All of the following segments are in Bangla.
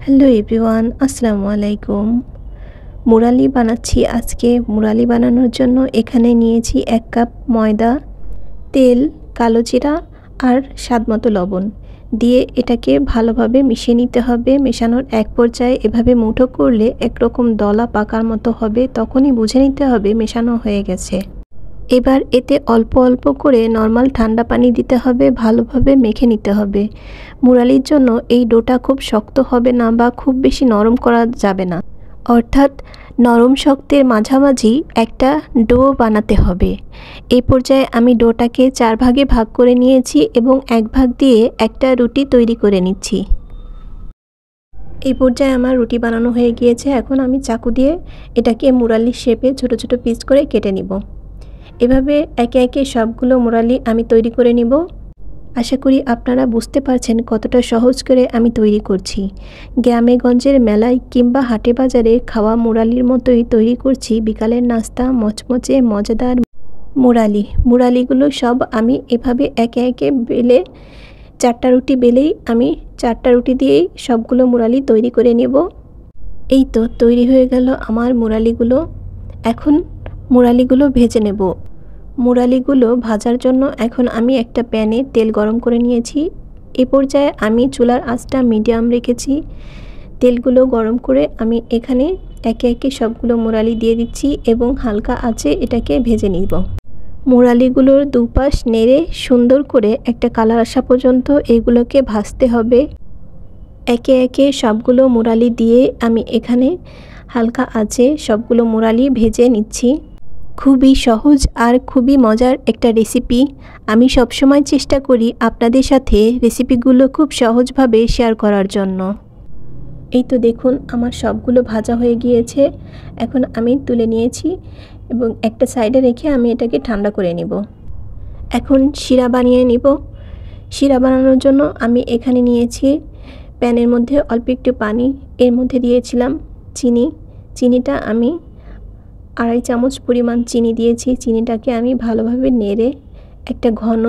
হ্যালো এভরিওয়ান, আসসালামু আলাইকুম। মুরালি বানাচ্ছি আজকে। মুরালি বানানোর জন্য এখানে নিয়েছি 1 কাপ ময়দা, তেল, কালো জিরা আর স্বাদমতো লবণ দিয়ে এটাকে ভালোভাবে মিশিয়ে নিতে হবে। মেশানোর এক পর্যায়ে এভাবে মুঠো করলে একরকম দলা পাকার মতো হবে, তখনই বুঝে নিতে হবে মেশানো হয়ে গেছে। এবার এতে অল্প অল্প করে নর্মাল ঠান্ডা পানি দিতে হবে, ভালোভাবে মেখে নিতে হবে। মুরালির জন্য এই ডোটা খুব শক্ত হবে না বা খুব বেশি নরম করা যাবে না, অর্থাৎ নরম শক্তের মাঝামাঝি একটা ডো বানাতে হবে। এই পর্যায়ে আমি ডোটাকে 4 ভাগে ভাগ করে নিয়েছি এবং 1 ভাগ দিয়ে একটা রুটি তৈরি করে নিচ্ছি। এই পর্যায়ে আমার রুটি বানানো হয়ে গিয়েছে। এখন আমি চাকু দিয়ে এটাকে মুরালির শেপে ছোট ছোট পিস করে কেটে নিব। এভাবে একে একে সবগুলো মুরালি আমি তৈরি করে নিব। আশা করি আপনারা বুঝতে পারছেন কতটা সহজ করে আমি তৈরি করছি। গ্রামে গঞ্জের মেলায় কিংবা হাটে বাজারে খাওয়া মুরালির মতোই তৈরি করছি বিকালের নাস্তা মচমচে মজাদার মুরালিগুলো সব আমি এভাবে একে একে বেলে 4টা রুটি বেলেই আমি 4টা রুটি দিয়েই সবগুলো মুরালি তৈরি করে নেব। এই তো তৈরি হয়ে গেল আমার মুরালিগুলো। এখন মুরালিগুলো ভেজে নেব। মুরালিগুলো ভাজার জন্য এখন আমি একটা প্যানে তেল গরম করে নিয়েছি। এই পর্যায়ে আমি চুলার আঁচটা মিডিয়াম রেখেছি। তেলগুলো গরম করে আমি এখানে একে একে সবগুলো মুরালি দিয়ে দিচ্ছি এবং হালকা আঁচে এটাকে ভেজে নিব। মুরালিগুলোর দুপাশ নেড়ে সুন্দর করে একটা কালার আসা পর্যন্ত এগুলোকে ভাজতে হবে। একে একে সবগুলো মুরালি দিয়ে আমি এখানে হালকা আঁচে সবগুলো মুরালি ভেজে নিচ্ছি। খুবই সহজ আর খুবই মজার একটা রেসিপি। আমি সবসময় চেষ্টা করি আপনাদের সাথে রেসিপিগুলো খুব সহজভাবে শেয়ার করার জন্য। এই তো দেখুন আমার সবগুলো ভাজা হয়ে গিয়েছে। এখন আমি তুলে নিয়েছি এবং একটা সাইডে রেখে আমি এটাকে ঠান্ডা করে নিব। এখন শিরা বানিয়ে নিব। শিরা বানানোর জন্য আমি এখানে নিয়েছি প্যানের মধ্যে অল্প একটু পানি, এর মধ্যে দিয়েছিলাম চিনিটা আমি 2.5 চামচ পরিমাণ চিনি দিয়েছি। চিনিটাকে আমি ভালোভাবে নেড়ে একটা ঘন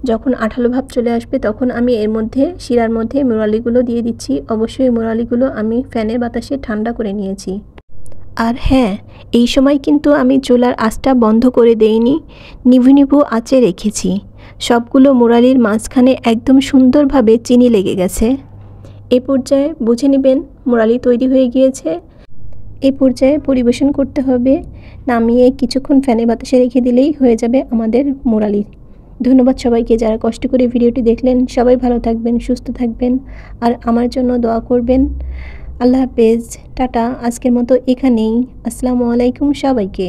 যখন আঠালো ভাব চলে আসবে তখন আমি এর মধ্যে শিরার মধ্যে মুরালিগুলো দিয়ে দিচ্ছি। অবশ্যই মুরালিগুলো আমি ফ্যানের বাতাসে ঠান্ডা করে নিয়েছি। আর হ্যাঁ, এই সময় কিন্তু আমি চুলার আঁচটা বন্ধ করে দেইনি, নিভু আঁচে রেখেছি। সবগুলো মুরালির মাঝখানে একদম সুন্দরভাবে চিনি লেগে গেছে। এই পর্যায়ে বুঝে নেবেন মুরালি তৈরি হয়ে গিয়েছে। এই পর্যায়ে পরিবেশন করতে হবে। নামিয়ে কিছুক্ষণ ফ্যানের বাতাসে রেখে দিলেই হয়ে যাবে আমাদের মুরালি। ধন্যবাদ সবাইকে যারা কষ্ট করে ভিডিওটি দেখলেন। সবাই ভালো থাকবেন, সুস্থ থাকবেন আর আমার জন্য দোয়া করবেন। আল্লাহ হাফেজ, টাটা। আজকের মতো এখানেই। আসসালামু আলাইকুম সবাইকে।